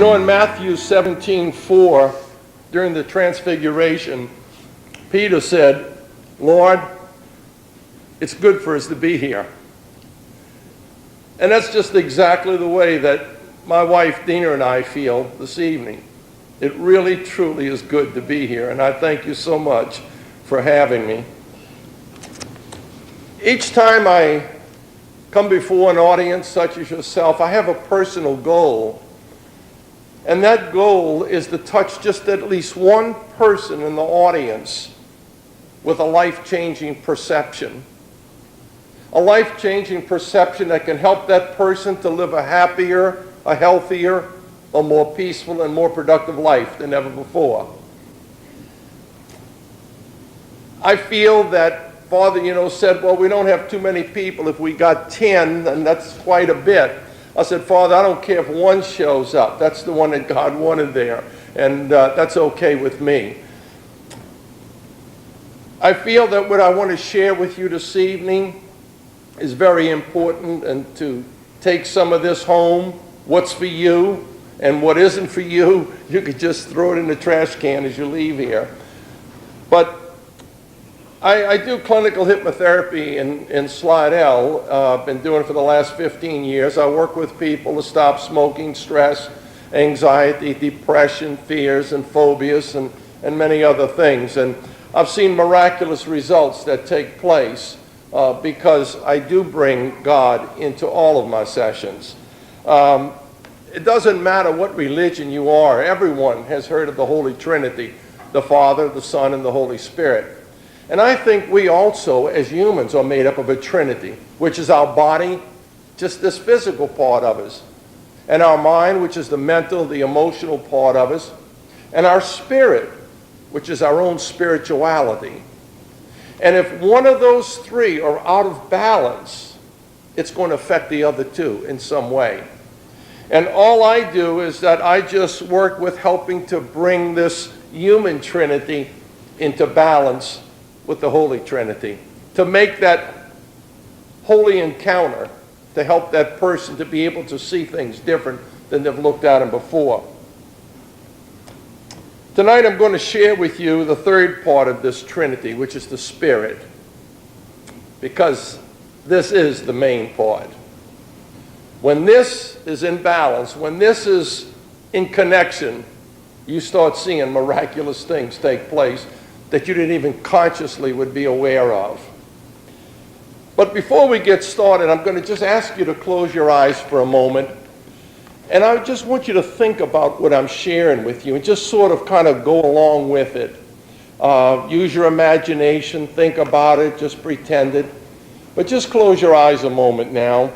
know, in Matthew 17:4, during the Transfiguration, Peter said, "Lord, it's good for us to be here." And that's just exactly the way that my wife Dina and I feel this evening. It really, truly is good to be here, and I thank you so much for having me. Each time I come before an audience such as yourself, I have a personal goal. And that goal is to touch just at least one person in the audience with a life-changing perception. A life-changing perception that can help that person to live a happier, a healthier, a more peaceful and more productive life than ever before. I feel that Father, said, well, we don't have too many people. If we got 10, then that's quite a bit. I said, Father, I don't care if one shows up. That's the one that God wanted there, and that's okay with me. I feel that what I want to share with you this evening is very important, and to take some of this home, what's for you and what isn't for you, you could just throw it in the trash can as you leave here. But I do clinical hypnotherapy in Slidell. I've been doing it for the last 15 years. I work with people to stop smoking, stress, anxiety, depression, fears, and phobias, and many other things. And I've seen miraculous results that take place because I do bring God into all of my sessions. It doesn't matter what religion you are. Everyone has heard of the Holy Trinity, the Father, the Son, and the Holy Spirit. And I think we also, as humans, are made up of a trinity, which is our body, just this physical part of us, and our mind, which is the mental, the emotional part of us, and our spirit, which is our own spirituality. And if one of those three are out of balance, it's going to affect the other two in some way. And all I do is that I just work with helping to bring this human trinity into balance with the Holy Trinity, to make that holy encounter, to help that person to be able to see things different than they've looked at them before. Tonight I'm going to share with you the third part of this Trinity, which is the Spirit, because this is the main part. When this is in balance, when this is in connection, you start seeing miraculous things take place that you didn't even consciously would be aware of. But before we get started, I'm going to just ask you to close your eyes for a moment. And I just want you to think about what I'm sharing with you and just sort of kind of go along with it. Use your imagination, think about it, just pretend it. But just close your eyes a moment now.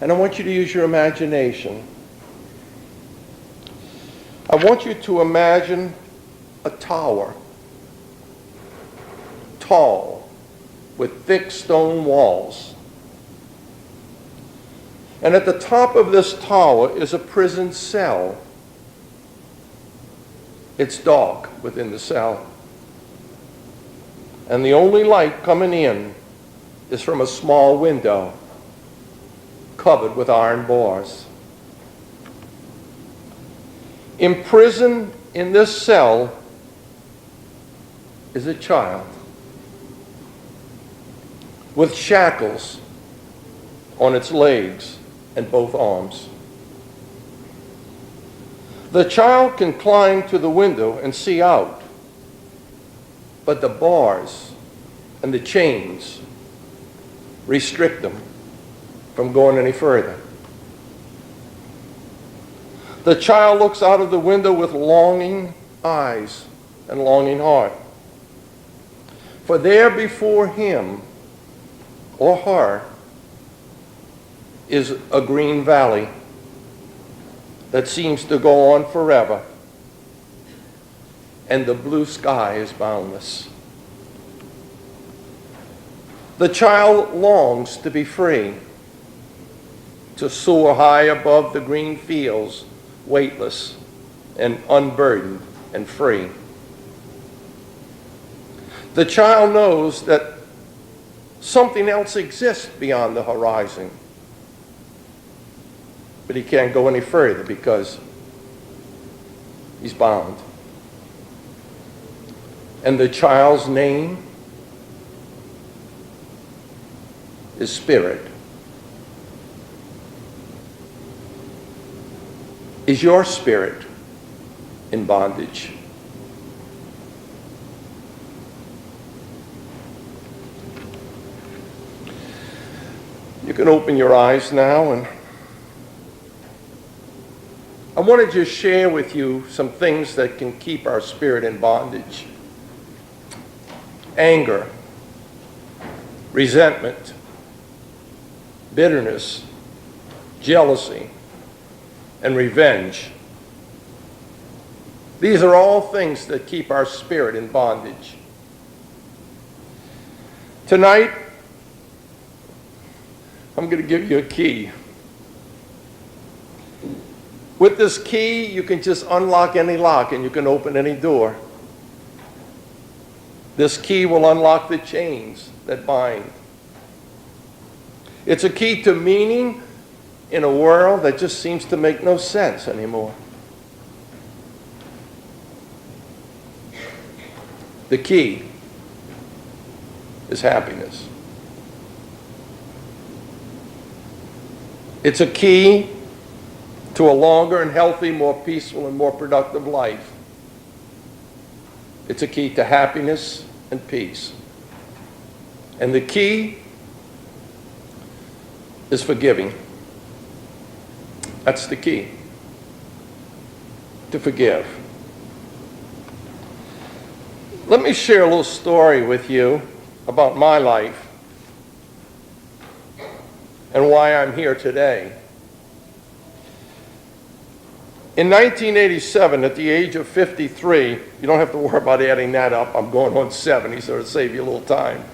And I want you to use your imagination. I want you to imagine a tower, tall, with thick stone walls. And at the top of this tower is a prison cell. It's dark within the cell. And the only light coming in is from a small window covered with iron bars. Imprisoned in this cell is a child with shackles on its legs and both arms. The child can climb to the window and see out, but the bars and the chains restrict them from going any further. The child looks out of the window with longing eyes and longing heart. For there before him or her is a green valley that seems to go on forever, and the blue sky is boundless. The child longs to be free, to soar high above the green fields, weightless and unburdened and free. The child knows that something else exists beyond the horizon. but he can't go any further because he's bound. And the child's name is Spirit. Is your spirit in bondage? You can open your eyes now, and I want to just share with you some things that can keep our spirit in bondage. Anger, resentment, bitterness, jealousy, and revenge. These are all things that keep our spirit in bondage. Tonight, I'm going to give you a key. With this key, you can just unlock any lock and you can open any door. This key will unlock the chains that bind. It's a key to meaning in a world that just seems to make no sense anymore. The key is happiness. It's a key to a longer and healthy, more peaceful and more productive life. It's a key to happiness and peace. And the key is forgiving. That's the key. To forgive. Let me share a little story with you about my life and why I'm here today. In 1987, at the age of 53, you don't have to worry about adding that up, I'm going on 70, so it'll save you a little time.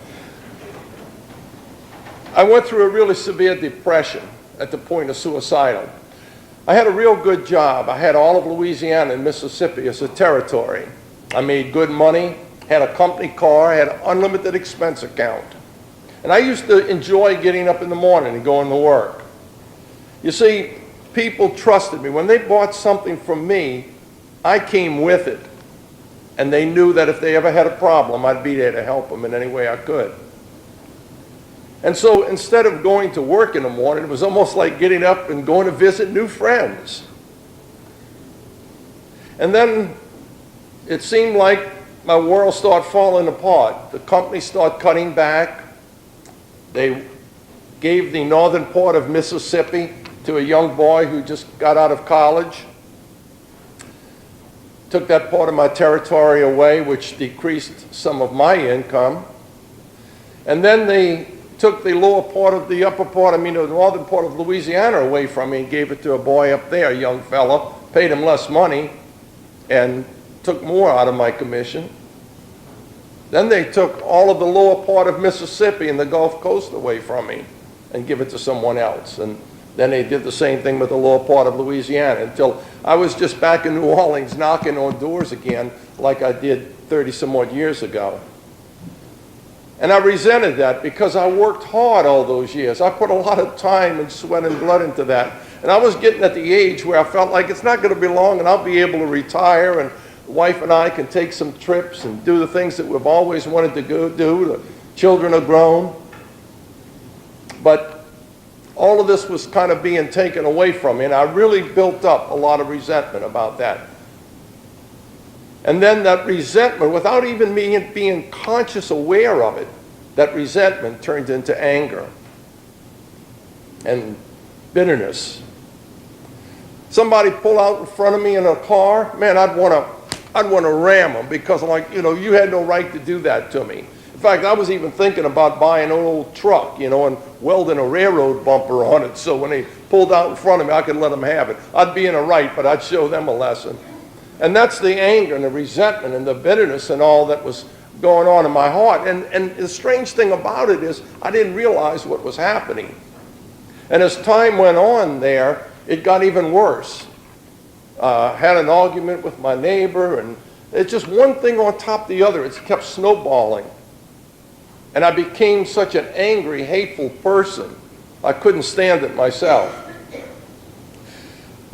I went through a really severe depression at the point of suicidal. I had a real good job. I had all of Louisiana and Mississippi as a territory. I made good money, had a company car, had an unlimited expense account. And I used to enjoy getting up in the morning and going to work. You see, people trusted me. When they bought something from me, I came with it. And they knew that if they ever had a problem, I'd be there to help them in any way I could. And so instead of going to work in the morning, it was almost like getting up and going to visit new friends. And then it seemed like my world started falling apart. The company started cutting back. They gave the northern part of Mississippi to a young boy who just got out of college. Took that part of my territory away, which decreased some of my income. And then they took the lower part of the upper part, the northern part of Louisiana away from me and gave it to a boy up there, a young fella, paid him less money and took more out of my commission. Then they took all of the lower part of Mississippi and the Gulf Coast away from me and give it to someone else. And then they did the same thing with the lower part of Louisiana until I was just back in New Orleans knocking on doors again like I did 30 some odd years ago. And I resented that because I worked hard all those years. I put a lot of time and sweat and blood into that. And I was getting at the age where I felt like it's not going to be long and I'll be able to retire and the wife and I can take some trips and do the things that we've always wanted to go do. The children are grown. But all of this was kind of being taken away from me, and I really built up a lot of resentment about that. And then that resentment, without even being conscious aware of it, that resentment turned into anger and bitterness. Somebody pull out in front of me in a car, man, I'd want to ram them because I'm like, you had no right to do that to me. In fact, I was even thinking about buying an old truck, and welding a railroad bumper on it so when they pulled out in front of me, I could let them have it. I'd be in a right, but I'd show them a lesson. And that's the anger and the resentment and the bitterness and all that was going on in my heart. And the strange thing about it is I didn't realize what was happening. And as time went on there, it got even worse. Had an argument with my neighbor, and it's just one thing on top of the other. It kept snowballing. And I became such an angry, hateful person. I couldn't stand it myself.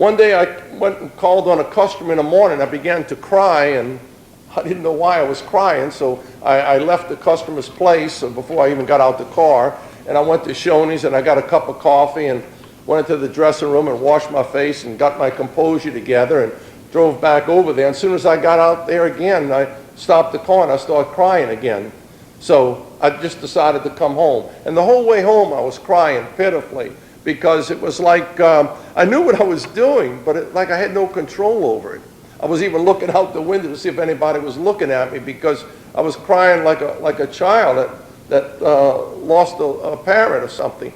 One day I went and called on a customer in the morning. I began to cry, and I didn't know why I was crying, so I left the customer's place before I even got out the car, and I went to Shoney's and I got a cup of coffee and went into the dressing room and washed my face and got my composure together and drove back over there. And as soon as I got out there again, I stopped the car and I started crying again. So I just decided to come home. And the whole way home I was crying pitifully because it was like I knew what I was doing, but like I had no control over it. I was even looking out the window to see if anybody was looking at me because I was crying like a child that lost a parent or something.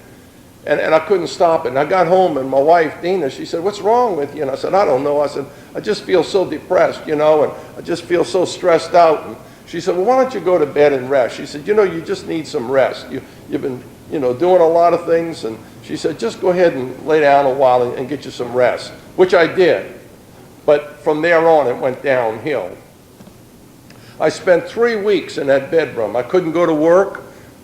And I couldn't stop it. And I got home, and my wife, Dina, she said, "What's wrong with you?" And I said, "I don't know." I said, "I just feel so depressed, and I just feel so stressed out." And she said, "Well, why don't you go to bed and rest?" She said, "You just need some rest. You've been, doing a lot of things." And she said, "Just go ahead and lay down a while and get you some rest," which I did. But from there on, it went downhill. I spent 3 weeks in that bedroom. I couldn't go to work.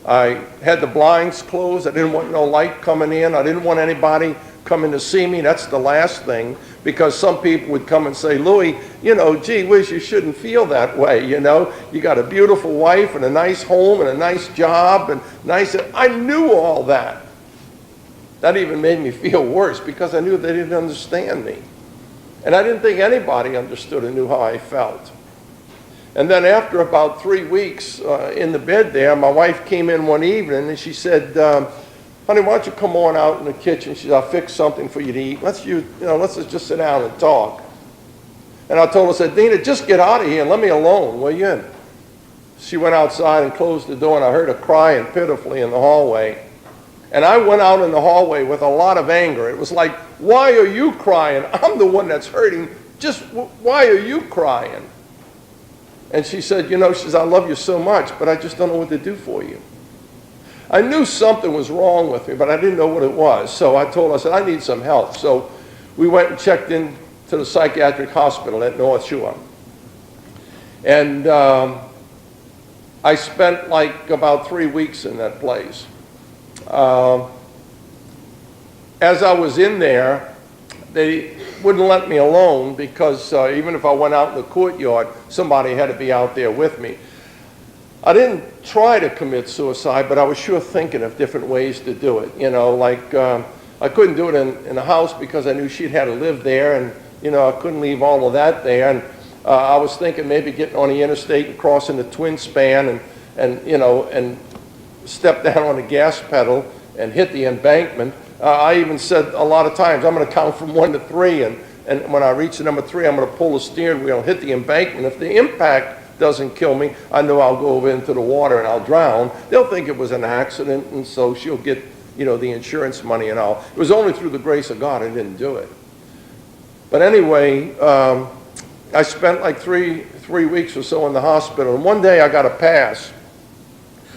I had the blinds closed. I didn't want no light coming in. I didn't want anybody coming to see me. That's the last thing, because some people would come and say, "Louis, gee whiz, you shouldn't feel that way, You got a beautiful wife and a nice home and a nice job and nice..." I knew all that. That even made me feel worse because I knew they didn't understand me. And I didn't think anybody understood or knew how I felt. And then after about 3 weeks in the bed there, my wife came in one evening and she said, "Honey, why don't you come on out in the kitchen?" She said, "I'll fix something for you to eat. Let's just sit down and talk." And I told her, I said, "Dina, just get out of here and let me alone, will you?" She went outside and closed the door, and I heard her crying pitifully in the hallway. And I went out in the hallway with a lot of anger. It was like, "Why are you crying? I'm the one that's hurting. Just why are you crying?" And she said, she says, "I love you so much, but I just don't know what to do for you." I knew something was wrong with me, but I didn't know what it was. So I told her, I said, "I need some help." So we went and checked in to the psychiatric hospital at North Shore. And I spent like about 3 weeks in that place. As I was in there, they wouldn't let me alone because even if I went out in the courtyard, somebody had to be out there with me. I didn't try to commit suicide, but I was sure thinking of different ways to do it. I couldn't do it in the house because I knew she'd had to live there, and I couldn't leave all of that there. And I was thinking maybe getting on the interstate and crossing the twin span and step down on the gas pedal and hit the embankment. I even said a lot of times, I'm going to count from 1 to 3, and when I reach the number 3, I'm going to pull the steering wheel and hit the embankment. If the impact doesn't kill me, I know I'll go over into the water and I'll drown. They'll think it was an accident, and so she'll get, the insurance money and all. It was only through the grace of God I didn't do it. But anyway, I spent like three weeks or so in the hospital, and one day I got a pass,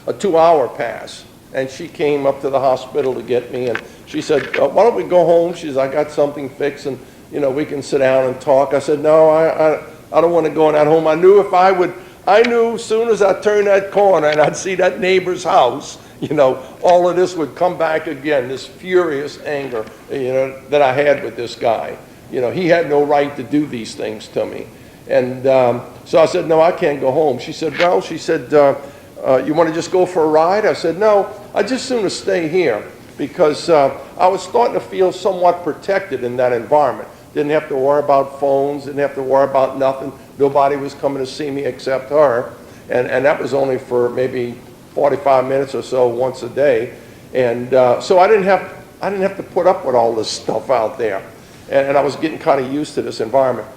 a 2-hour pass. And she came up to the hospital to get me, and she said, "Why don't we go home?" She said, "I got something fixed, and we can sit down and talk." I said, "No, I don't want to go in that home." I knew as soon as I turned that corner and I'd see that neighbor's house, all of this would come back again, this furious anger, that I had with this guy. He had no right to do these things to me. And so I said, "No, I can't go home." She said, "Well," she said, "You want to just go for a ride?" I said, "No, I'd just sooner stay here," because I was starting to feel somewhat protected in that environment. Didn't have to worry about phones, didn't have to worry about nothing. Nobody was coming to see me except her. And that was only for maybe 45 minutes or so once a day. And so I didn't have to put up with all this stuff out there. And I was getting kind of used to this environment.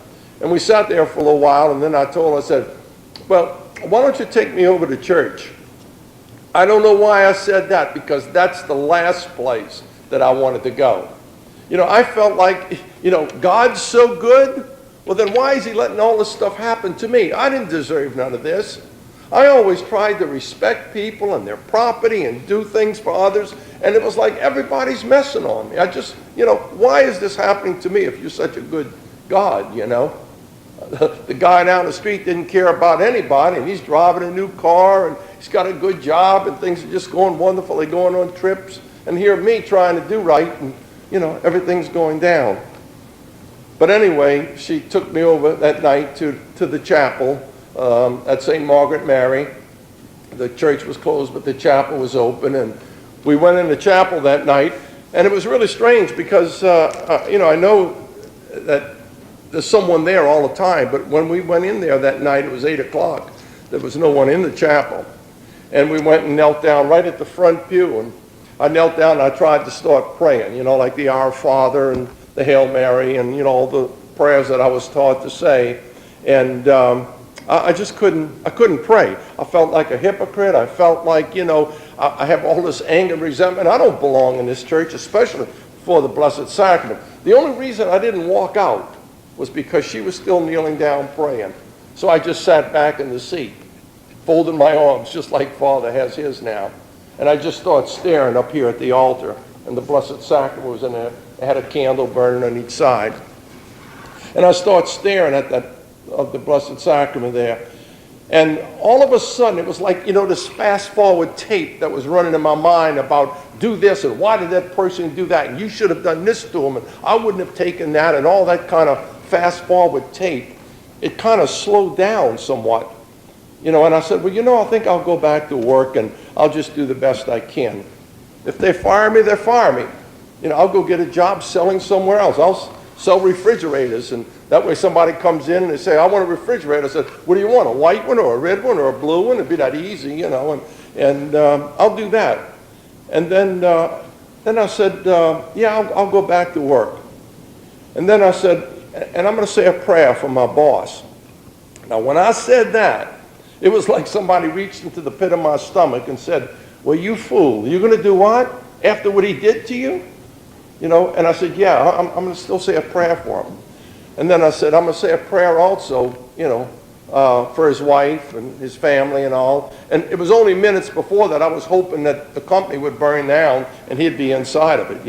And we sat there for a little while, and then I told her, I said, "Well, why don't you take me over to church?" I don't know why I said that, because that's the last place that I wanted to go. I felt like, God's so good. Well, then why is he letting all this stuff happen to me? I didn't deserve none of this. I always tried to respect people and their property and do things for others, and it was like everybody's messing on me. I just, why is this happening to me if you're such a good God, The guy down the street didn't care about anybody, and he's driving a new car, and he's got a good job, and things are just going wonderful. They're going on trips. And here me trying to do right, and, everything's going down. But anyway, she took me over that night to the chapel at St. Margaret Mary. The church was closed, but the chapel was open, and we went in the chapel that night, and it was really strange because, I know that there's someone there all the time, but when we went in there that night, it was 8 o'clock. There was no one in the chapel. And we went and knelt down right at the front pew, and I knelt down and I tried to start praying, like the Our Father and the Hail Mary and, all the prayers that I was taught to say. And I just couldn't pray. I felt like a hypocrite. I felt like, I have all this anger and resentment. I don't belong in this church, especially for the Blessed Sacrament. The only reason I didn't walk out was because she was still kneeling down praying. So I just sat back in the seat, folded my arms just like Father has his now. And I just started staring up here at the altar, and the Blessed Sacrament was in there. It had a candle burning on each side. And I started staring at the Blessed Sacrament there. And all of a sudden, it was like, this fast-forward tape that was running in my mind about do this, and why did that person do that, and you should have done this to him, and I wouldn't have taken that, and all that kind of fast-forward tape. It kind of slowed down somewhat. And I said, well, I think I'll go back to work, and I'll just do the best I can. If they fire me, they fire me. I'll go get a job selling somewhere else. I'll sell refrigerators, and that way somebody comes in and they say, I want a refrigerator. I said, what do you want, a white one or a red one or a blue one? It'd be that easy, and I'll do that. And then I said, I'll go back to work. And then I said, and I'm going to say a prayer for my boss. Now, when I said that, it was like somebody reached into the pit of my stomach and said, well, you fool, you're going to do what? After what he did to you? And I said, yeah, I'm going to still say a prayer for him. And then I said, I'm going to say a prayer also, for his wife and his family and all. And it was only minutes before that I was hoping that the company would burn down and he'd be inside of it,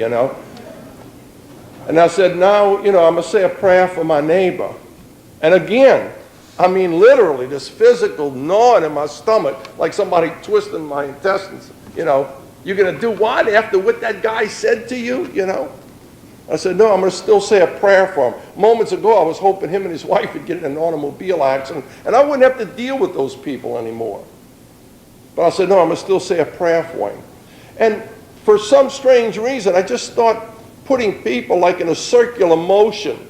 And I said, now, I'm going to say a prayer for my neighbor. And again, I mean, literally, this physical gnawing in my stomach, like somebody twisting my intestines, You're going to do what after what that guy said to you, I said, no, I'm going to still say a prayer for him. Moments ago, I was hoping him and his wife would get in an automobile accident, and I wouldn't have to deal with those people anymore. But I said, no, I'm going to still say a prayer for him. And for some strange reason, I just start putting people like in a circular motion.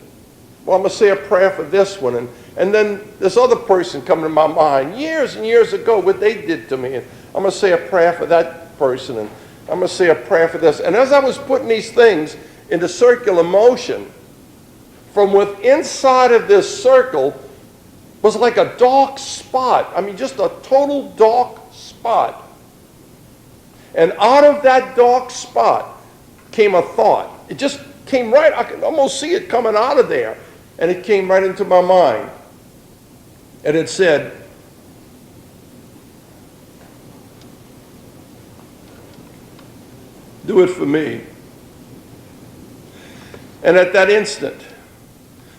Well, I'm going to say a prayer for this one. And then this other person coming to my mind, years and years ago, what they did to me. And I'm going to say a prayer for that person. And I'm going to say a prayer for this. And as I was putting these things into circular motion, from within inside of this circle was like a dark spot. I mean, just a total dark spot. And out of that dark spot came a thought. It just came right, I could almost see it coming out of there. And it came right into my mind. And it said, do it for me. And at that instant,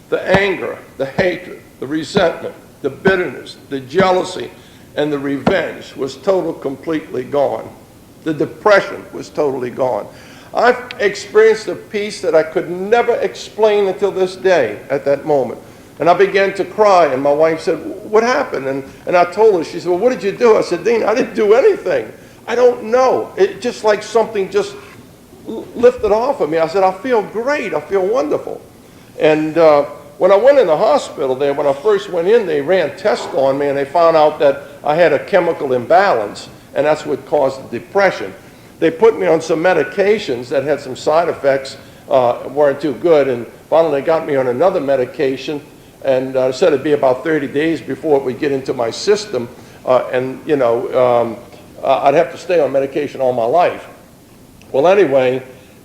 the anger, the hatred, the resentment, the bitterness, the jealousy, and the revenge was completely gone. The depression was totally gone. I've experienced a peace that I could never explain until this day at that moment. And I began to cry, and my wife said, what happened? And I told her, she said, well, what did you do? I said, Dean, I didn't do anything. I don't know. It just like something just lifted off of me. I said, I feel great. I feel wonderful. And when I went in the hospital there, when I first went in, they ran tests on me, and they found out that I had a chemical imbalance, and that's what caused the depression. They put me on some medications that had some side effects, weren't too good, and finally they got me on another medication, and said it'd be about 30 days before it would get into my system, I'd have to stay on medication all my life. Well, anyway,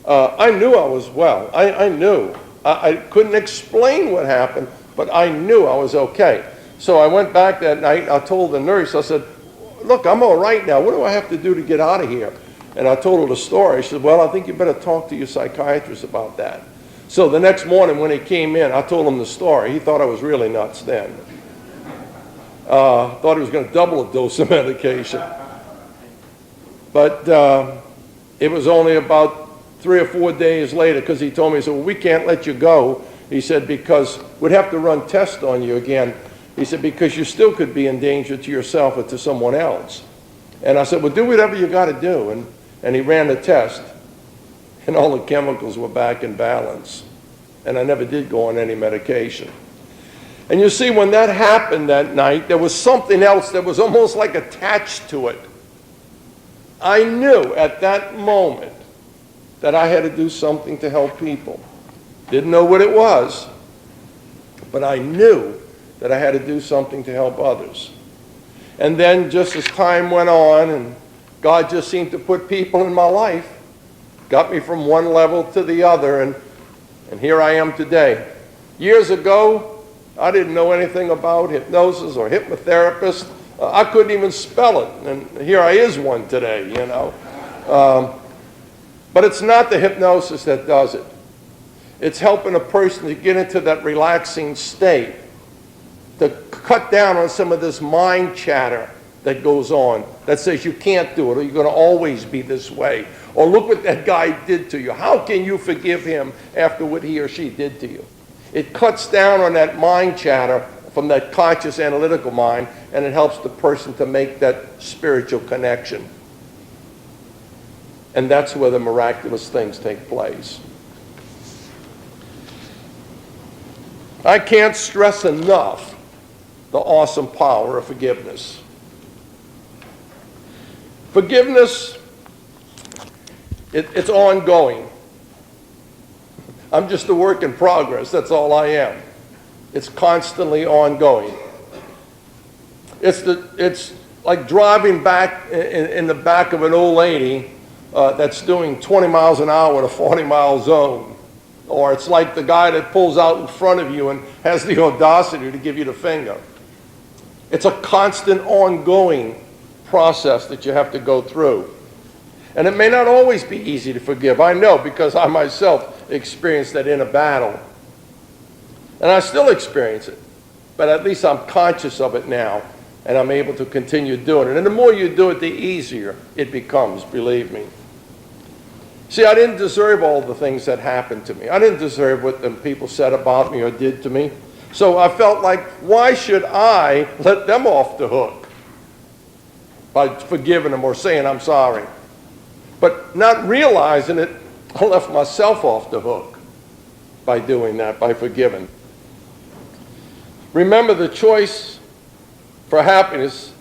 I knew I was well. I knew. I couldn't explain what happened, but I knew I was okay. So I went back that night. I told the nurse, I said, look, I'm all right now. What do I have to do to get out of here? And I told her the story. She said, well, I think you better talk to your psychiatrist about that. So the next morning when he came in, I told him the story. He thought I was really nuts then. Thought he was going to double a dose of medication. But it was only about 3 or 4 days later, because he told me, he said, well, we can't let you go. He said, because we'd have to run tests on you again. He said, because you still could be in danger to yourself or to someone else. And I said, well, do whatever you got to do. And he ran the test, and all the chemicals were back in balance. And I never did go on any medication. And you see, when that happened that night, there was something else that was almost like attached to it. I knew at that moment that I had to do something to help people. Didn't know what it was, but I knew that I had to do something to help others. And then just as time went on, and God just seemed to put people in my life, got me from one level to the other, and here I am today. Years ago, I didn't know anything about hypnosis or hypnotherapist. I couldn't even spell it, and here I is one today, you know. But it's not the hypnosis that does it. It's helping a person to get into that relaxing state, to cut down on some of this mind chatter that goes on, that says you can't do it, or you're going to always be this way, or look what that guy did to you. How can you forgive him after what he or she did to you? It cuts down on that mind chatter from that conscious analytical mind, and it helps the person to make that spiritual connection. And that's where the miraculous things take place. I can't stress enough the awesome power of forgiveness. Forgiveness, it's ongoing. I'm just a work in progress. That's all I am. It's constantly ongoing. It's like driving back in the back of an old lady that's doing 20 miles an hour in a 40-mile zone. Or it's like the guy that pulls out in front of you and has the audacity to give you the finger. It's a constant, ongoing process that you have to go through. And it may not always be easy to forgive. I know, because I myself experienced that in a battle. And I still experience it. But at least I'm conscious of it now, and I'm able to continue doing it. And the more you do it, the easier it becomes, believe me. See, I didn't deserve all the things that happened to me. I didn't deserve what the people said about me or did to me. So I felt like, why should I let them off the hook by forgiving them or saying I'm sorry? But not realizing it, I left myself off the hook by doing that, by forgiving. Remember, the choice for happiness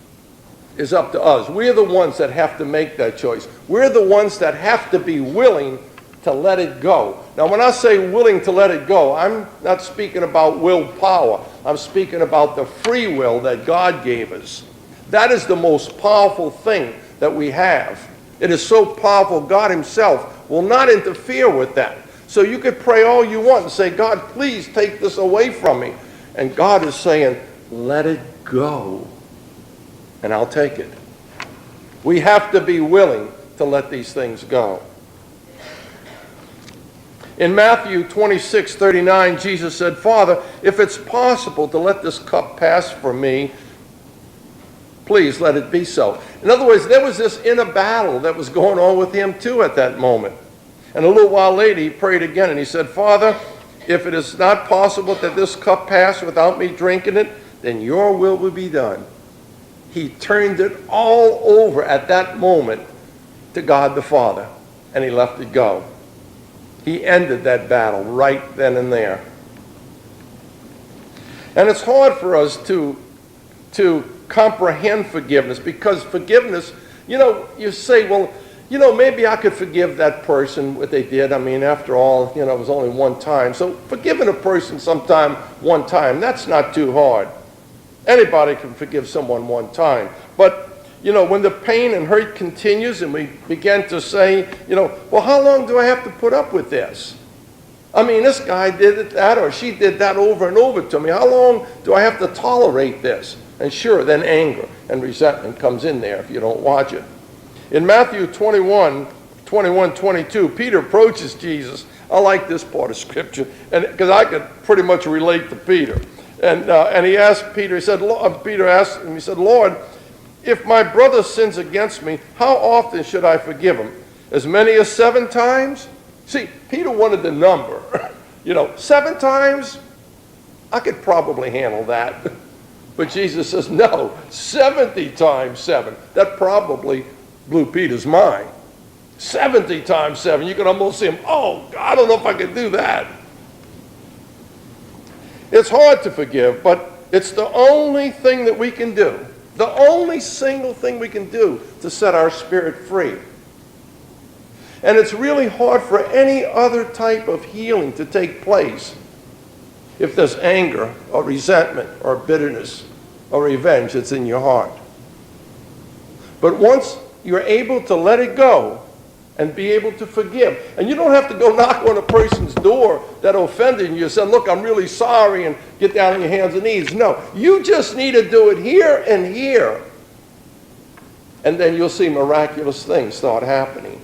is up to us. We're the ones that have to make that choice. We're the ones that have to be willing to let it go. Now, when I say willing to let it go, I'm not speaking about willpower. I'm speaking about the free will that God gave us. That is the most powerful thing that we have. It is so powerful, God himself will not interfere with that. So you could pray all you want and say, God, please take this away from me. And God is saying, let it go, and I'll take it. We have to be willing to let these things go. In Matthew 26:39, Jesus said, Father, if it's possible to let this cup pass from me, please let it be so. In other words, there was this inner battle that was going on with him too at that moment. And a little while later, he prayed again, and he said, Father, if it is not possible that this cup pass without me drinking it, then your will be done. He turned it all over at that moment to God the Father, and he let it go. He ended that battle right then and there. And it's hard for us to comprehend forgiveness, because forgiveness, you say, well, maybe I could forgive that person what they did. I mean, after all, it was only one time. So forgiving a person sometime, one time, that's not too hard. Anybody can forgive someone one time. But, when the pain and hurt continues and we begin to say, well, how long do I have to put up with this? I mean, this guy did that or she did that over and over to me. How long do I have to tolerate this? And sure, then anger and resentment comes in there if you don't watch it. In Matthew 21:22, Peter approaches Jesus. I like this part of Scripture, and because I could pretty much relate to Peter. And he asked Peter, Peter asked him, he said, Lord, if my brother sins against me, how often should I forgive him? As many as 7 times? See, Peter wanted the number. 7 times, I could probably handle that. But Jesus says, no, 70 times 7. That probably blew Peter's mind. 70 times 7. You can almost see him, oh, I don't know if I can do that. It's hard to forgive, but it's the only thing that we can do. The only single thing we can do to set our spirit free. And it's really hard for any other type of healing to take place if there's anger or resentment or bitterness or revenge that's in your heart. But once you're able to let it go and be able to forgive, and you don't have to go knock on a person's door that offended you and say, look, I'm really sorry, and get down on your hands and knees. No, you just need to do it here and here. And then you'll see miraculous things start happening.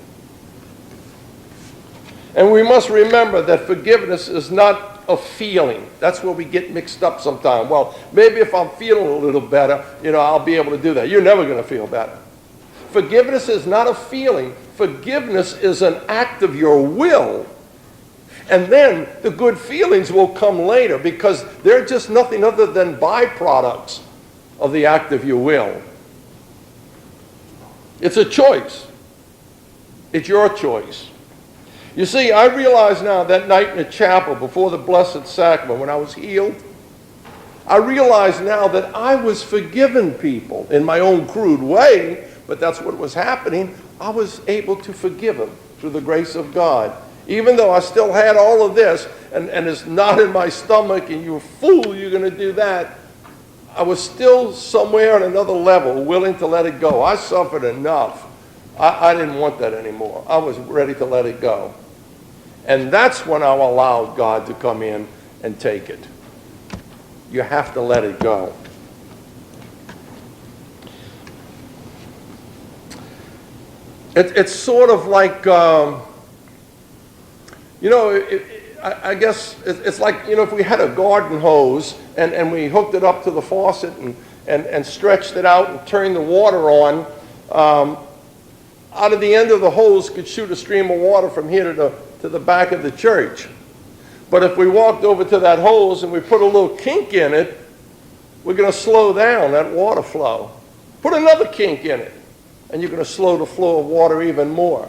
And we must remember that forgiveness is not a feeling. That's where we get mixed up sometimes. Well, maybe if I'm feeling a little better, I'll be able to do that. You're never going to feel better. Forgiveness is not a feeling. Forgiveness is an act of your will. And then the good feelings will come later because they're just nothing other than byproducts of the act of your will. It's a choice. It's your choice. You see, I realize now that night in the chapel before the Blessed Sacrament when I was healed, I realize now that I was forgiving people in my own crude way, but that's what was happening. I was able to forgive them through the grace of God. Even though I still had all of this, and it's not in my stomach, and you fool, you're going to do that, I was still somewhere on another level willing to let it go. I suffered enough. I didn't want that anymore. I was ready to let it go. And that's when I allowed God to come in and take it. You have to let it go. It's sort of like, I guess it's like, if we had a garden hose and we hooked it up to the faucet and stretched it out and turned the water on, out of the end of the hose could shoot a stream of water from here to the back of the church. But if we walked over to that hose and we put a little kink in it, we're going to slow down that water flow. Put another kink in it, and you're going to slow the flow of water even more.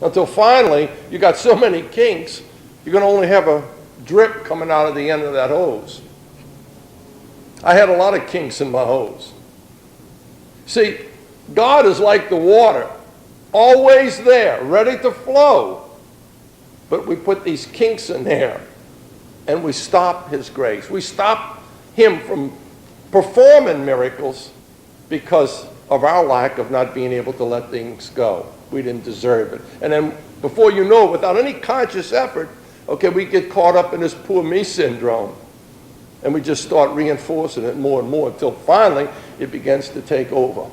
Until finally, you got so many kinks, you're going to only have a drip coming out of the end of that hose. I had a lot of kinks in my hose. See, God is like the water, always there, ready to flow. But we put these kinks in there, and we stop His grace. We stop Him from performing miracles because of our lack of not being able to let things go. We didn't deserve it. And then before you know it, without any conscious effort, we get caught up in this poor me syndrome. And we just start reinforcing it more and more until finally it begins to take over.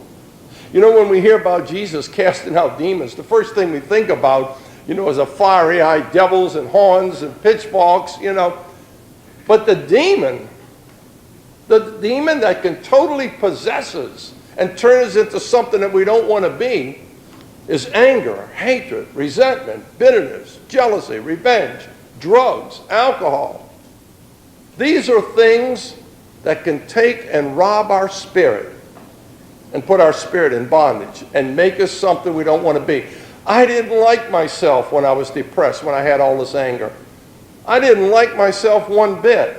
When we hear about Jesus casting out demons, the first thing we think about, is a fiery-eyed devils and horns and pitchforks, But the demon that can totally possess us and turn us into something that we don't want to be is anger, hatred, resentment, bitterness, jealousy, revenge, drugs, alcohol. These are things that can take and rob our spirit and put our spirit in bondage and make us something we don't want to be. I didn't like myself when I was depressed, when I had all this anger. I didn't like myself one bit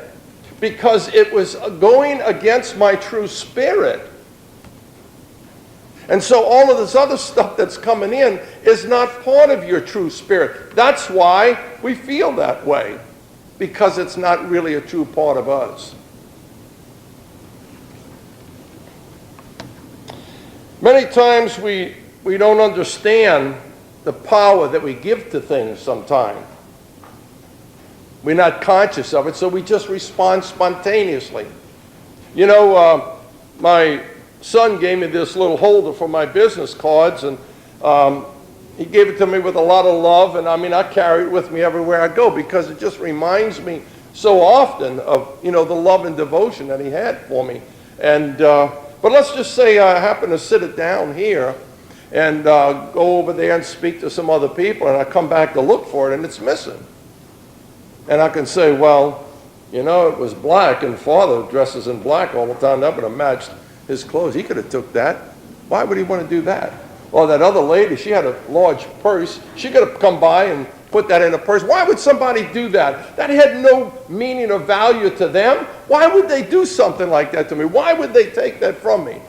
because it was going against my true spirit. And so all of this other stuff that's coming in is not part of your true spirit. That's why we feel that way, because it's not really a true part of us. Many times we don't understand the power that we give to things sometimes. We're not conscious of it, so we just respond spontaneously. My son gave me this little holder for my business cards, and he gave it to me with a lot of love, and I carry it with me everywhere I go because it just reminds me so often of, the love and devotion that he had for me. And but let's just say I happen to sit it down here and go over there and speak to some other people, and I come back to look for it, and it's missing. And I can say, well, you know, it was black, and Father dresses in black all the time. That would have matched his clothes. He could have took that. Why would he want to do that? Or that other lady, she had a large purse. She could have come by and put that in a purse. Why would somebody do that? That had no meaning or value to them. Why would they do something like that to me? Why would they take that from me?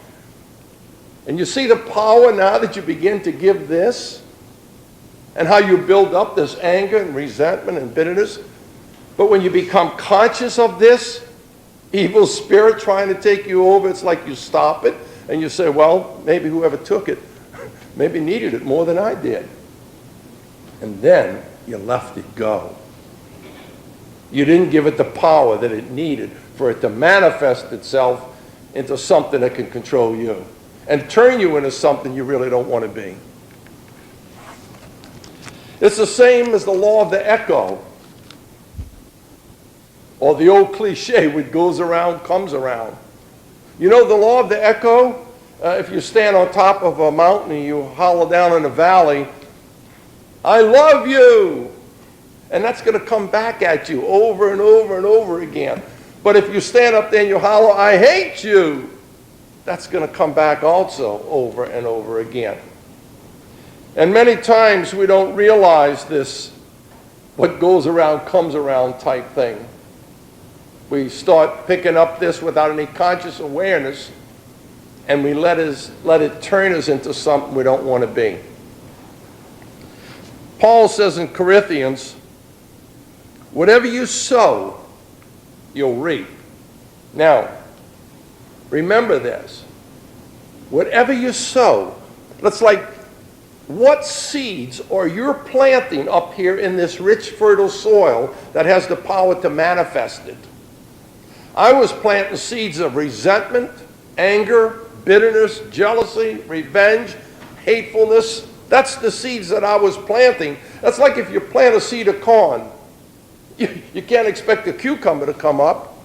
And you see the power now that you begin to give this, and how you build up this anger and resentment and bitterness. But when you become conscious of this evil spirit trying to take you over, it's like you stop it and you say, well, maybe whoever took it maybe needed it more than I did. And then you left it go. You didn't give it the power that it needed for it to manifest itself into something that can control you and turn you into something you really don't want to be. It's the same as the law of the echo, or the old cliche, what goes around comes around. You know the law of the echo? If you stand on top of a mountain and you holler down in a valley, I love you. And that's going to come back at you over and over and over again. But if you stand up there and you holler, I hate you, that's going to come back also over and over again. And many times we don't realize this, what goes around comes around type thing. We start picking up this without any conscious awareness, and we let it turn us into something we don't want to be. Paul says in Corinthians, whatever you sow, you'll reap. Now, remember this. Whatever you sow, that's like, what seeds are you planting up here in this rich, fertile soil that has the power to manifest it? I was planting seeds of resentment, anger, bitterness, jealousy, revenge, hatefulness. That's the seeds that I was planting. That's like if you plant a seed of corn. You can't expect a cucumber to come up.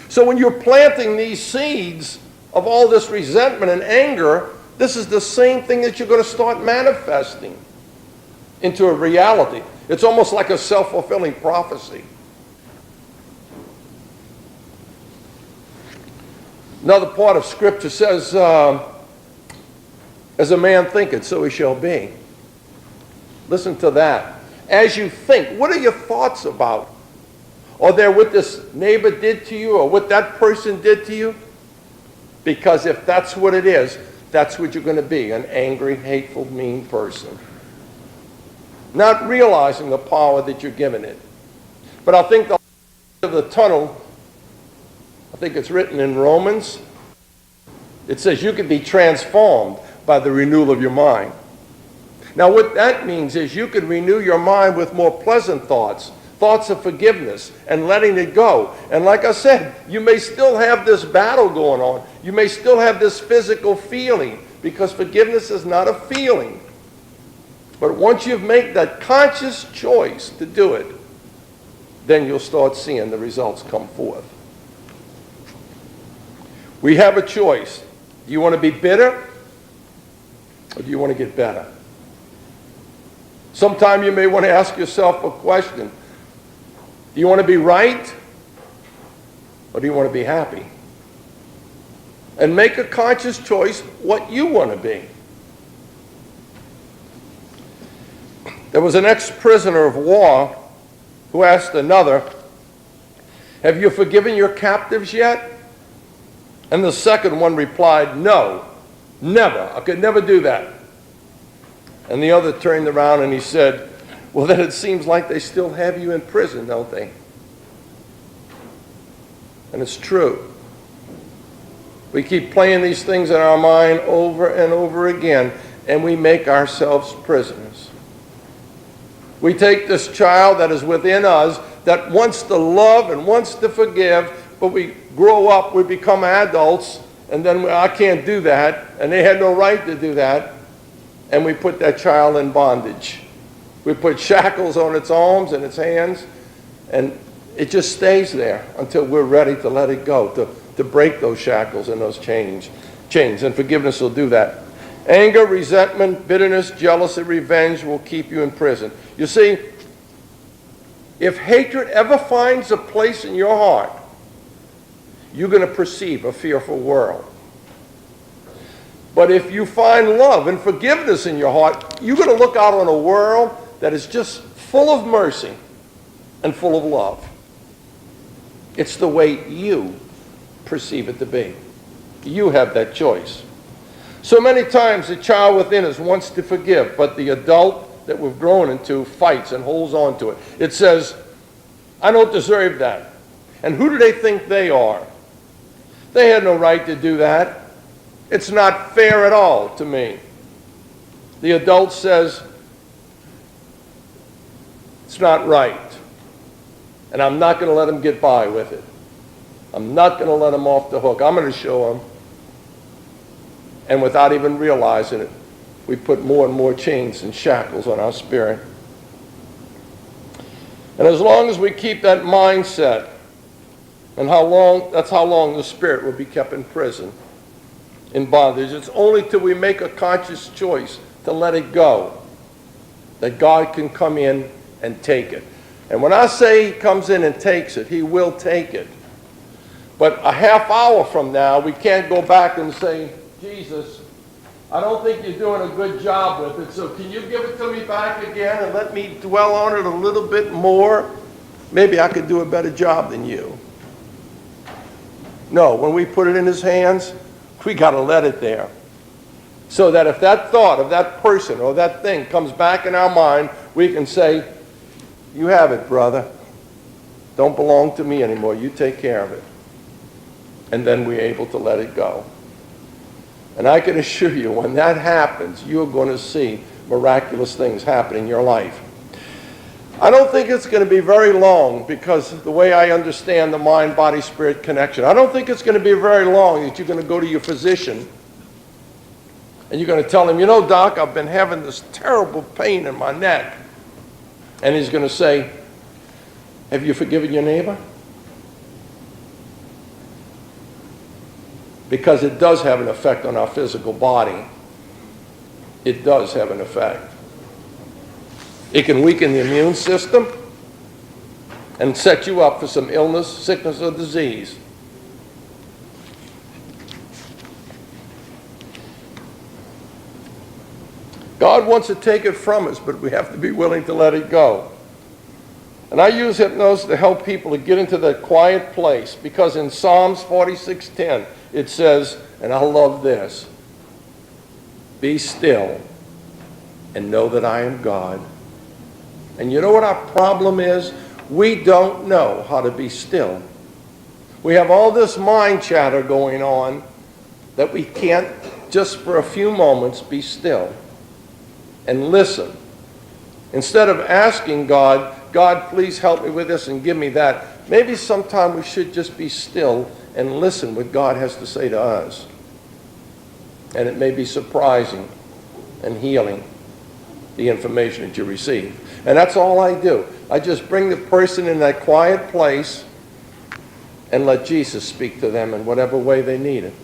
So when you're planting these seeds of all this resentment and anger, this is the same thing that you're going to start manifesting into a reality. It's almost like a self-fulfilling prophecy. Another part of Scripture says, as a man thinketh, so he shall be. Listen to that. As you think, what are your thoughts about? Or they're what this neighbor did to you, or what that person did to you? Because if that's what it is, that's what you're going to be, an angry, hateful, mean person. Not realizing the power that you're giving it. But I think the light of the tunnel, I think it's written in Romans, it says you can be transformed by the renewal of your mind. Now what that means is you can renew your mind with more pleasant thoughts, thoughts of forgiveness and letting it go. And like I said, you may still have this battle going on. You may still have this physical feeling, because forgiveness is not a feeling. But once you've made that conscious choice to do it, then you'll start seeing the results come forth. We have a choice. Do you want to be bitter, or do you want to get better? Sometime you may want to ask yourself a question. Do you want to be right, or do you want to be happy? And make a conscious choice what you want to be. There was an ex-prisoner of war who asked another, have you forgiven your captives yet? And the second one replied, no, never. I could never do that. And the other turned around and he said, well, then it seems like they still have you in prison, don't they? And it's true. We keep playing these things in our mind over and over again, and we make ourselves prisoners. We take this child that is within us that wants to love and wants to forgive, but we grow up, we become adults, and then I can't do that, and they had no right to do that, and we put that child in bondage. We put shackles on its arms and its hands, and it just stays there until we're ready to let it go, to break those shackles and those chains. And forgiveness will do that. Anger, resentment, bitterness, jealousy, revenge will keep you in prison. You see, If hatred ever finds a place in your heart, you're going to perceive a fearful world. But if you find love and forgiveness in your heart, you're going to look out on a world that is just full of mercy and full of love. It's the way you perceive it to be. You have that choice. So many times the child within us wants to forgive, but the adult that we've grown into fights and holds on to it. It says, I don't deserve that. And who do they think they are? They had no right to do that. It's not fair at all to me. The adult says, it's not right. And I'm not going to let him get by with it. I'm not going to let him off the hook. I'm going to show him. And without even realizing it, we put more and more chains and shackles on our spirit. And as long as we keep that mindset, and that's how long the spirit will be kept in prison, in bondage. It's only till we make a conscious choice to let it go that God can come in and take it. And when I say he comes in and takes it, he will take it. But a half hour from now, we can't go back and say, Jesus, I don't think you're doing a good job with it, so can you give it to me back again and let me dwell on it a little bit more? Maybe I could do a better job than you. No, when we put it in his hands, we got to let it there. So that if that thought of that person or that thing comes back in our mind, we can say, you have it, brother. Don't belong to me anymore. You take care of it. And then we're able to let it go. And I can assure you, when that happens, you're going to see miraculous things happen in your life. I don't think it's going to be very long, because the way I understand the mind-body-spirit connection, I don't think it's going to be very long that you're going to go to your physician and you're going to tell him, you know, doc, I've been having this terrible pain in my neck. And he's going to say, have you forgiven your neighbor? Because it does have an effect on our physical body. It does have an effect. It can weaken the immune system and set you up for some illness, sickness, or disease. God wants to take it from us, but we have to be willing to let it go. And I use hypnosis to help people to get into that quiet place, because in Psalms 46:10 it says, and I love this, be still and know that I am God. And you know what our problem is? We don't know how to be still. We have all this mind chatter going on that we can't just for a few moments be still and listen. Instead of asking God, God, please help me with this and give me that, maybe sometime we should just be still and listen what God has to say to us. And it may be surprising and healing, the information that you receive. And that's all I do. I just bring the person in that quiet place and let Jesus speak to them in whatever way they need it.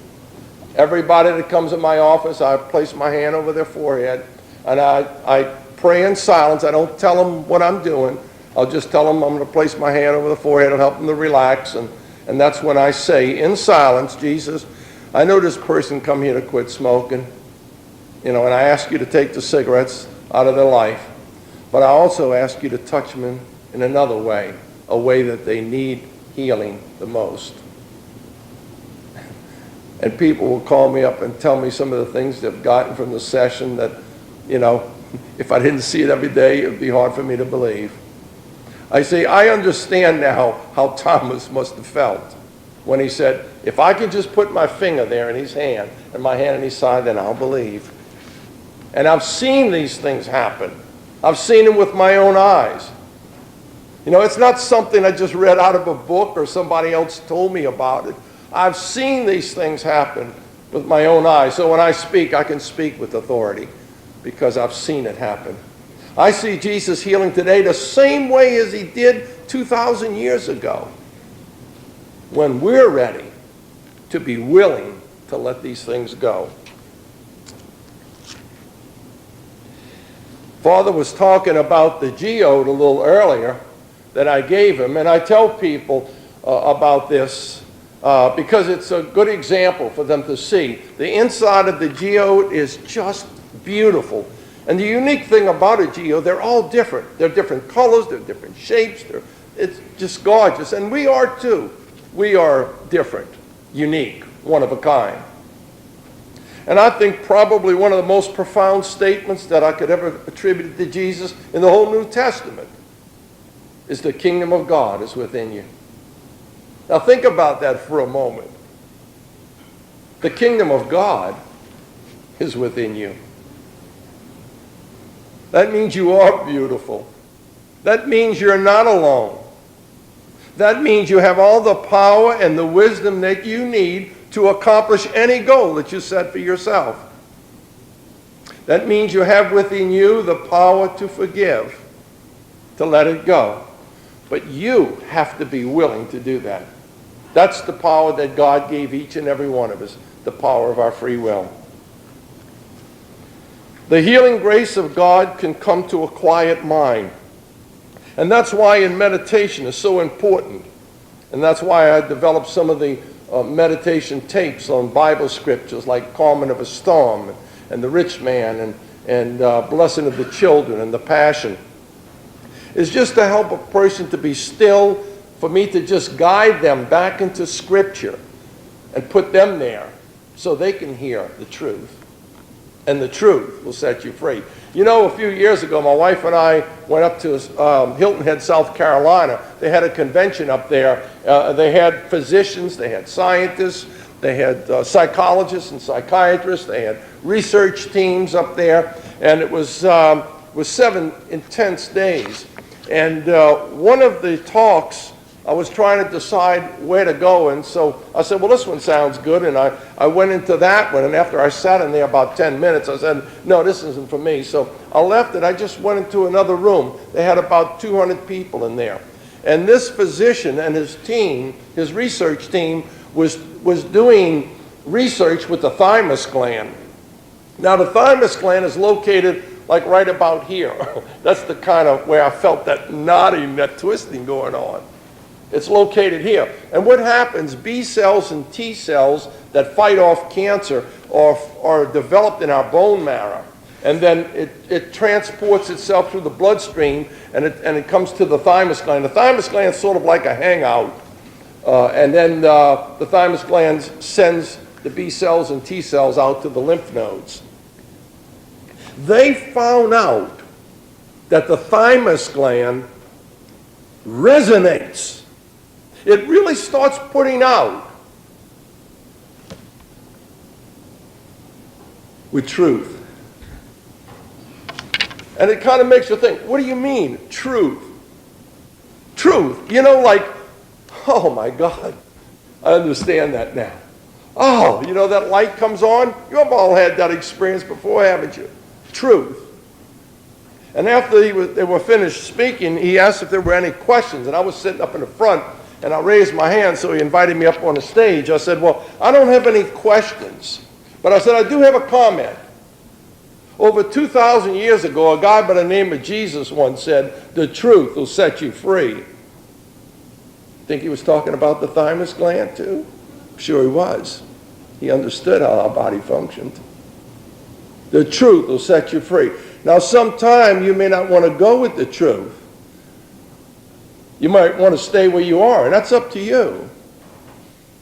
Everybody that comes in my office, I place my hand over their forehead, and I pray in silence. I don't tell them what I'm doing. I'll just tell them I'm going to place my hand over the forehead and help them to relax. And that's when I say in silence, Jesus, I know this person come here to quit smoking, and I ask you to take the cigarettes out of their life. But I also ask you to touch them in another way, a way that they need healing the most. And people will call me up and tell me some of the things they've gotten from the session that, if I didn't see it every day, it would be hard for me to believe. I say, I understand now how Thomas must have felt when he said, if I can just put my finger there in his hand and my hand in his side, then I'll believe. And I've seen these things happen. I've seen them with my own eyes. It's not something I just read out of a book or somebody else told me about it. I've seen these things happen with my own eyes. So when I speak, I can speak with authority because I've seen it happen. I see Jesus healing today the same way as he did 2,000 years ago, when we're ready to be willing to let these things go. Father was talking about the geode a little earlier, that I gave him. And I tell people about this because it's a good example for them to see. The inside of the geode is just beautiful. And the unique thing about a geode, they're all different. They're different colors, they're different shapes, it's just gorgeous. And we are too. We are different, unique, one of a kind. And I think probably one of the most profound statements that I could ever attribute to Jesus in the whole New Testament is the kingdom of God is within you. Now think about that for a moment. The kingdom of God is within you. That means you are beautiful. That means you're not alone. That means you have all the power and the wisdom that you need to accomplish any goal that you set for yourself. That means you have within you the power to forgive, to let it go. But you have to be willing to do that. That's the power that God gave each and every one of us, the power of our free will. The healing grace of God can come to a quiet mind. And that's why in meditation is so important. And that's why I developed some of the meditation tapes on Bible scriptures like Calming of a Storm and The Rich Man and Blessing of the Children and The Passion. It's just to help a person to be still, for me to just guide them back into Scripture and put them there so they can hear the truth. And the truth will set you free. You know, a few years ago, my wife and I went up to Hilton Head, South Carolina. They had a convention up there. They had physicians, they had scientists, they had psychologists and psychiatrists, they had research teams up there, and it was 7 intense days. And one of the talks, I was trying to decide where to go, and so I said, well, this one sounds good, and I went into that one, and after I sat in there about 10 minutes, I said, no, this isn't for me. So I left it. I just went into another room. They had about 200 people in there. And this physician and his team, his research team, was doing research with the thymus gland. Now, the thymus gland is located like right about here. That's the kind of where I felt that nodding, that twisting going on. It's located here. And what happens, B cells and T cells that fight off cancer are developed in our bone marrow. And then it transports itself through the bloodstream, and it comes to the thymus gland. The thymus gland is sort of like a hangout. And then the thymus gland sends the B cells and T cells out to the lymph nodes. They found out that the thymus gland resonates. It really starts putting out with truth. And it kind of makes you think, what do you mean, truth? Truth. You know, like, oh my God, I understand that now. Oh, you know, that light comes on? You've all had that experience before, haven't you? Truth. And after they were finished speaking, he asked if there were any questions. And I was sitting up in the front, and I raised my hand, so he invited me up on the stage. I said, well, I don't have any questions, but I said, I do have a comment. Over 2,000 years ago, a guy by the name of Jesus once said, the truth will set you free. Think he was talking about the thymus gland too? I'm sure he was. He understood how our body functioned. The truth will set you free. Now, sometime you may not want to go with the truth. You might want to stay where you are, and that's up to you.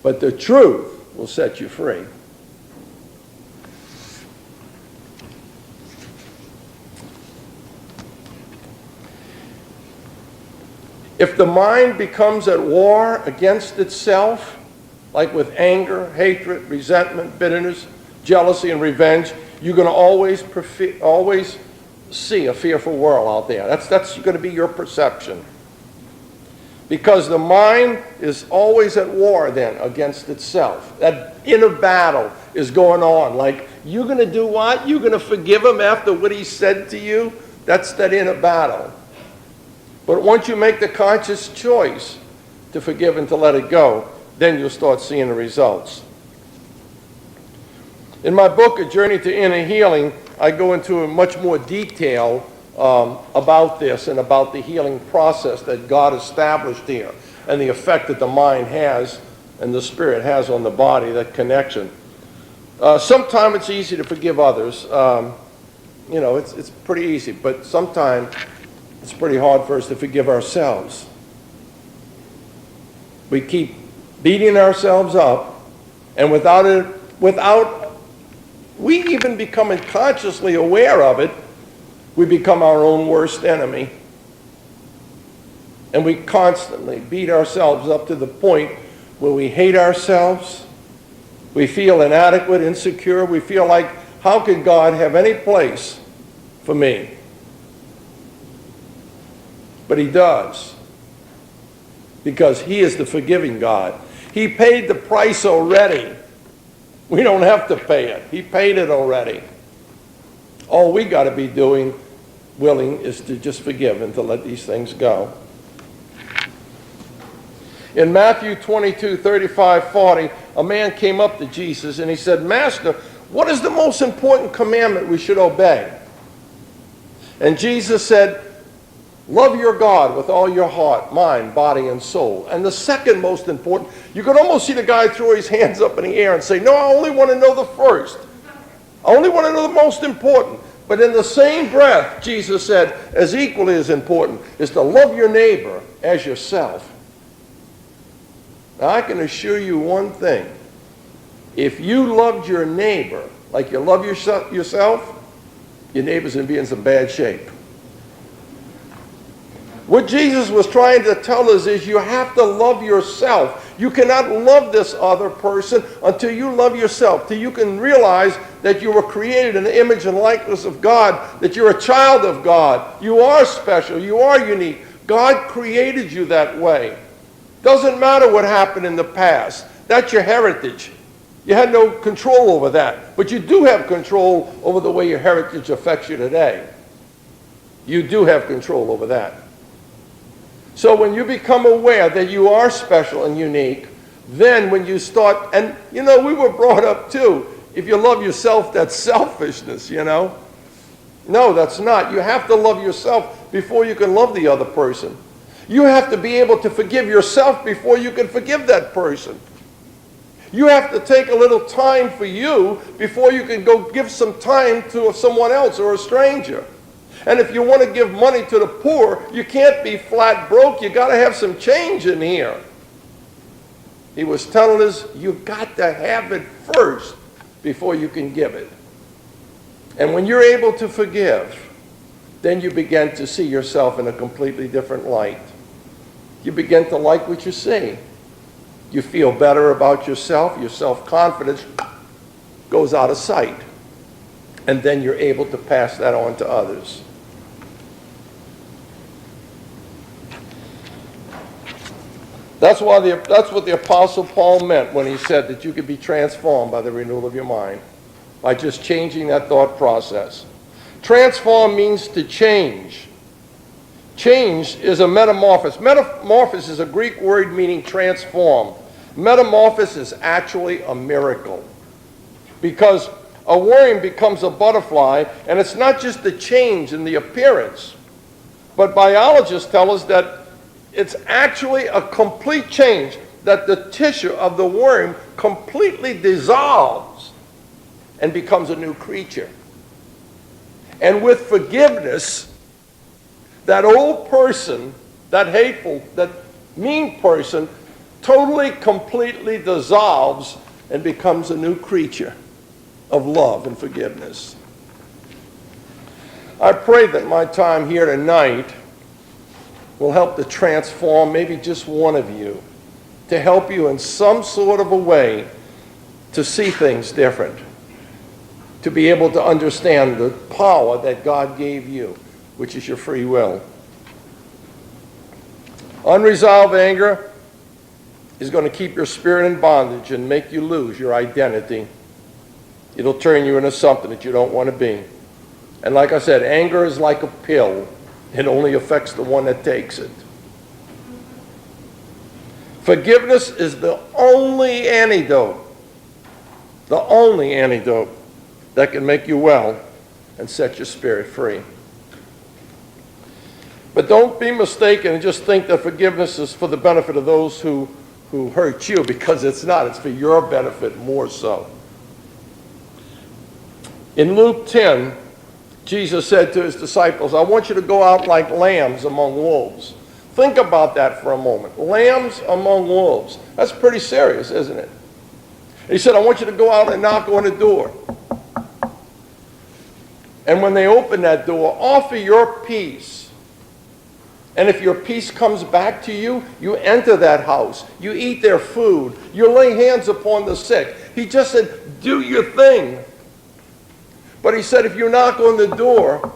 But the truth will set you free. If the mind becomes at war against itself, like with anger, hatred, resentment, bitterness, jealousy, and revenge, you're going to always see a fearful world out there. That's going to be your perception. Because the mind is always at war then against itself. That inner battle is going on. Like, you're going to do what? You're going to forgive him after what he said to you? That's that inner battle. But once you make the conscious choice to forgive and to let it go, then you'll start seeing the results. In my book, A Journey to Inner Healing, I go into much more detail about this and about the healing process that God established here and the effect that the mind has and the spirit has on the body, that connection. Sometimes it's easy to forgive others. It's pretty easy, but sometimes it's pretty hard for us to forgive ourselves. We keep beating ourselves up, and without we even becoming consciously aware of it, we become our own worst enemy. And we constantly beat ourselves up to the point where we hate ourselves, we feel inadequate, insecure, we feel like, how can God have any place for me? But he does, because he is the forgiving God. He paid the price already. We don't have to pay it. He paid it already. All we got to be willing is to just forgive and to let these things go. In Matthew 22, 35, 40, a man came up to Jesus and he said, "Master, what is the most important commandment we should obey?" And Jesus said, "Love your God with all your heart, mind, body, and soul." And the second most important, you could almost see the guy throw his hands up in the air and say, "No, I only want to know the first. I only want to know the most important." But in the same breath, Jesus said, as equally as important is to love your neighbor as yourself. Now, I can assure you one thing. If you loved your neighbor like you love yourself, your neighbor's going to be in some bad shape. What Jesus was trying to tell us is you have to love yourself. You cannot love this other person until you love yourself, till you can realize that you were created in the image and likeness of God, that you're a child of God. You are special. You are unique. God created you that way. Doesn't matter what happened in the past. That's your heritage. You had no control over that. But you do have control over the way your heritage affects you today. You do have control over that. So when you become aware that you are special and unique, then when you start, and we were brought up too, if you love yourself, that's selfishness, No, that's not. You have to love yourself before you can love the other person. You have to be able to forgive yourself before you can forgive that person. You have to take a little time for you before you can go give some time to someone else or a stranger. And if you want to give money to the poor, you can't be flat broke. You got to have some change in here. He was telling us you got to have it first before you can give it. And when you're able to forgive, then you begin to see yourself in a completely different light. You begin to like what you see. You feel better about yourself. Your self-confidence goes out of sight. And then you're able to pass that on to others. That's what the Apostle Paul meant when he said that you could be transformed by the renewal of your mind, by just changing that thought process. Transform means to change. Change is a metamorphosis. Metamorphosis is a Greek word meaning transform. Metamorphosis is actually a miracle. Because a worm becomes a butterfly, and it's not just the change in the appearance, but biologists tell us that it's actually a complete change, that the tissue of the worm completely dissolves and becomes a new creature. And with forgiveness, that old person, that hateful, that mean person, totally, completely dissolves and becomes a new creature of love and forgiveness. I pray that my time here tonight will help to transform maybe just one of you, to help you in some sort of a way to see things different, to be able to understand the power that God gave you, which is your free will. Unresolved anger is going to keep your spirit in bondage and make you lose your identity. It'll turn you into something that you don't want to be. And like I said, anger is like a pill. It only affects the one that takes it. Forgiveness is the only antidote that can make you well and set your spirit free. But don't be mistaken and just think that forgiveness is for the benefit of those who hurt you, because it's not. It's for your benefit more so. In Luke 10, Jesus said to his disciples, I want you to go out like lambs among wolves. Think about that for a moment. Lambs among wolves. That's pretty serious, isn't it? He said, I want you to go out and knock on the door. And when they open that door, offer your peace. And if your peace comes back to you, you enter that house. You eat their food. You lay hands upon the sick. He just said, do your thing. But he said, if you knock on the door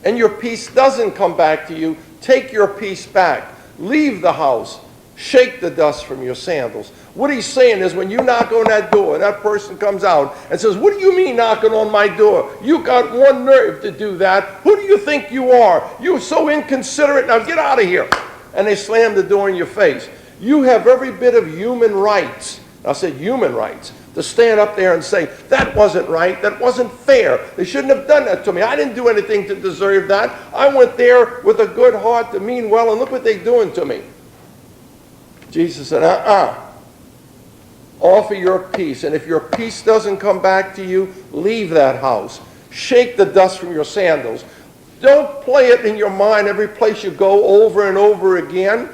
and your peace doesn't come back to you, take your peace back. Leave the house. Shake the dust from your sandals. What he's saying is, when you knock on that door and that person comes out and says, what do you mean knocking on my door? You got one nerve to do that. Who do you think you are? You're so inconsiderate. Now get out of here. And they slam the door in your face. You have every bit of human rights. I said human rights. To stand up there and say, that wasn't right, that wasn't fair. They shouldn't have done that to me. I didn't do anything to deserve that. I went there with a good heart to mean well, and look what they're doing to me. Jesus said, offer your peace, and if your peace doesn't come back to you, leave that house. Shake the dust from your sandals. Don't play it in your mind every place you go over and over again.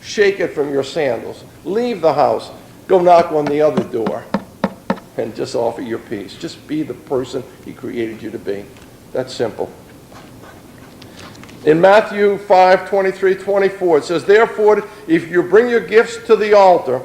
Shake it from your sandals. Leave the house. Go knock on the other door and just offer your peace. Just be the person he created you to be. That's simple. In Matthew 5:23-24, it says, therefore, if you bring your gifts to the altar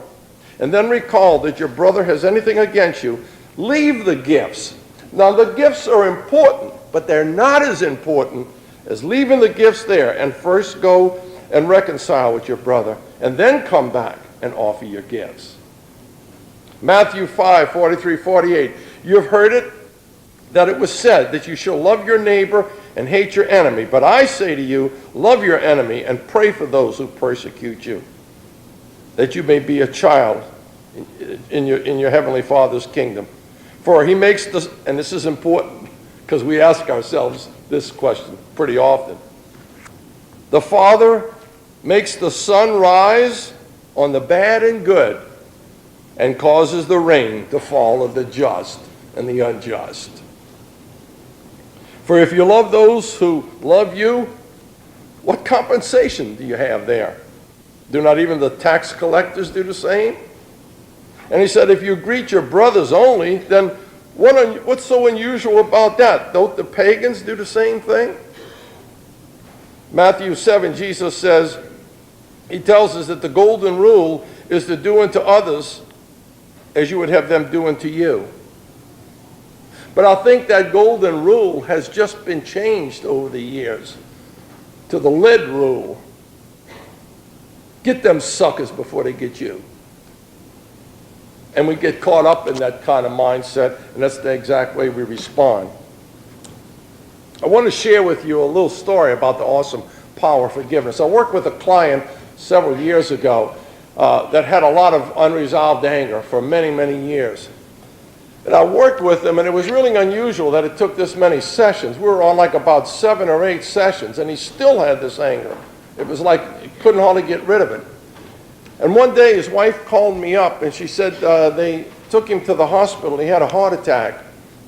and then recall that your brother has anything against you, leave the gifts. Now, the gifts are important, but they're not as important as leaving the gifts there and first go and reconcile with your brother and then come back and offer your gifts. Matthew 5:43-48, you've heard it, that it was said that you shall love your neighbor and hate your enemy. But I say to you, love your enemy and pray for those who persecute you, that you may be a child in your heavenly Father's kingdom. For he makes this, and this is important because we ask ourselves this question pretty often. The Father makes the sun rise on the bad and good and causes the rain to fall on the just and the unjust. For if you love those who love you, what compensation do you have there? Do not even the tax collectors do the same? And he said, if you greet your brothers only, then what's so unusual about that? Don't the pagans do the same thing? Matthew 7, Jesus says, he tells us that the golden rule is to do unto others as you would have them do unto you. But I think that golden rule has just been changed over the years to the lead rule. Get them suckers before they get you. And we get caught up in that kind of mindset, and that's the exact way we respond. I want to share with you a little story about the awesome power of forgiveness. I worked with a client several years ago that had a lot of unresolved anger for many, many years. And I worked with him, and it was really unusual that it took this many sessions. We were on like about 7 or 8 sessions, and he still had this anger. It was like he couldn't hardly get rid of it. And one day his wife called me up, and she said they took him to the hospital. He had a heart attack,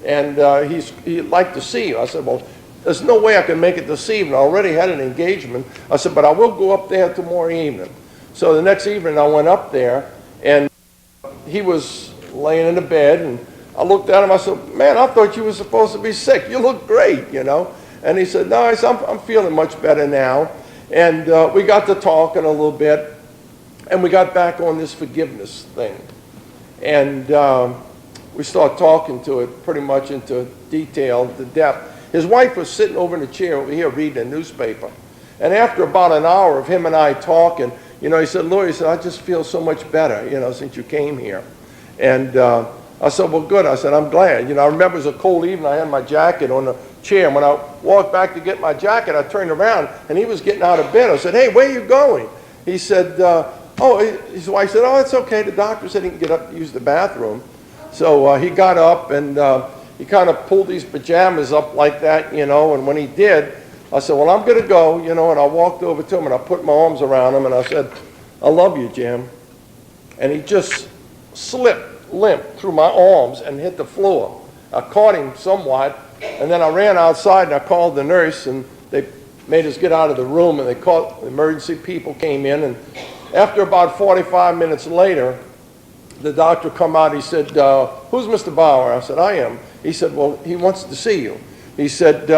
and he'd like to see you. I said, well, there's no way I can make it this evening. I already had an engagement. I said, but I will go up there tomorrow evening. So the next evening I went up there, and he was laying in the bed, and I looked at him, I said, man, I thought you were supposed to be sick. You look great, you know. And he said, no, I'm feeling much better now. And we got to talking a little bit, and we got back on this forgiveness thing. And we started talking to it pretty much into detail, to depth. His wife was sitting over in the chair over here reading a newspaper. And after about an hour of him and I talking, you know, he said, Lloyd, he said, I just feel so much better, you know, since you came here. And I said, well, good. I said, I'm glad. You know, I remember it was a cold evening. I had my jacket on the chair. And when I walked back to get my jacket, I turned around, and he was getting out of bed. I said, hey, where are you going? He said, his wife said, oh, it's okay. The doctor said he can get up to use the bathroom. So he got up, and he kind of pulled these pajamas up like that, you know, and when he did, I said, well, I'm going to go, and I walked over to him and I put my arms around him and I said, I love you, Jim. And he just limped through my arms and hit the floor. I caught him somewhat, and then I ran outside and I called the nurse, and they made us get out of the room, and they called, the emergency people came in, and after about 45 minutes later, the doctor come out. He said, who's Mr. Bauer? I said, I am. He said, well, he wants to see you. He said,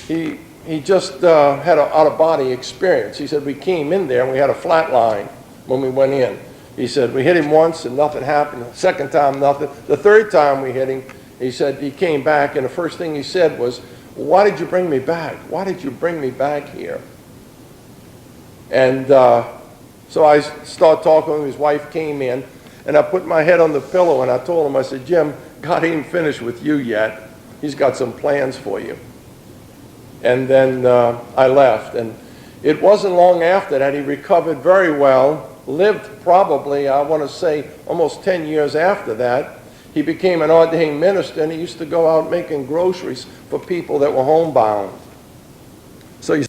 he just had an out-of-body experience. He said, we came in there and we had a flat line when we went in. He said, we hit him once and nothing happened. The second time, nothing. The third time we hit him, he said, he came back, and the first thing he said was, why did you bring me back? Why did you bring me back here? And so I started talking to him. His wife came in, and I put my head on the pillow, and I told him, I said, Jim, God ain't finished with you yet. He's got some plans for you. And then I left. And it wasn't long after that he recovered very well, lived probably, I want to say, almost 10 years after that. He became an ordained minister, and he used to go out making groceries for people that were homebound. So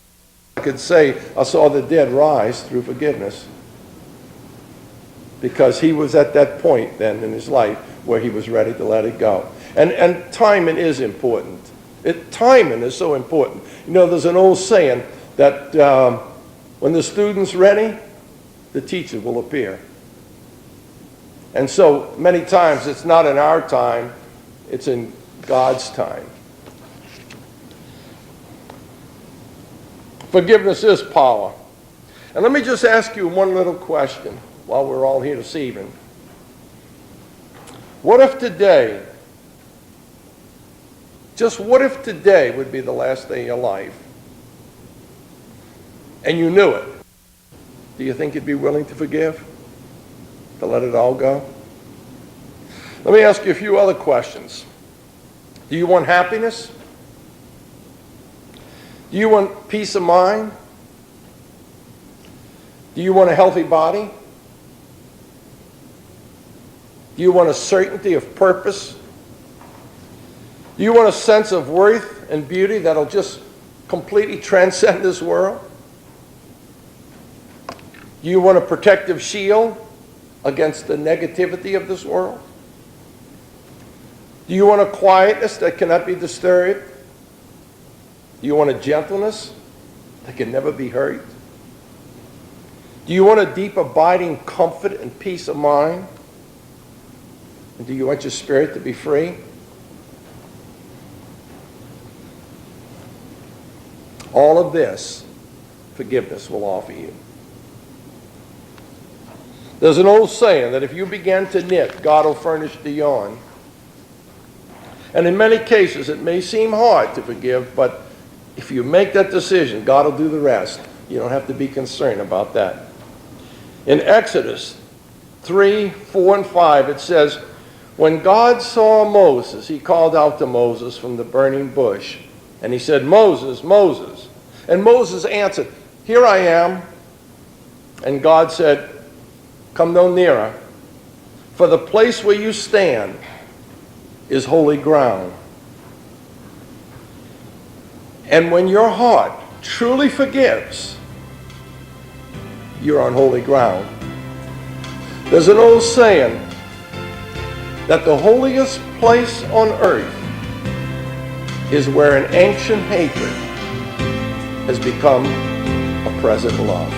I could say, I saw the dead rise through forgiveness. Because he was at that point then in his life where he was ready to let it go. And timing is important. Timing is so important. There's an old saying that when the student's ready, the teacher will appear. And so many times it's not in our time, it's in God's time. Forgiveness is power. And let me just ask you one little question while we're all here this evening. What if today, just what if today would be the last day of your life? And you knew it. Do you think you'd be willing to forgive? To let it all go? Let me ask you a few other questions. Do you want happiness? Do you want peace of mind? Do you want a healthy body? Do you want a certainty of purpose? Do you want a sense of worth and beauty that'll just completely transcend this world? Do you want a protective shield against the negativity of this world? Do you want a quietness that cannot be disturbed? Do you want a gentleness that can never be hurt? Do you want a deep, abiding comfort and peace of mind? And do you want your spirit to be free? All of this, forgiveness will offer you. There's an old saying that if you begin to knit, God will furnish the yarn. And in many cases, it may seem hard to forgive, but if you make that decision, God will do the rest. You don't have to be concerned about that. In Exodus 3, 4, and 5, it says, when God saw Moses, he called out to Moses from the burning bush, and he said, Moses, Moses. And Moses answered, here I am. And God said, come no nearer, for the place where you stand is holy ground. And when your heart truly forgives, you're on holy ground. There's an old saying that the holiest place on earth is where an ancient hatred has become a present love.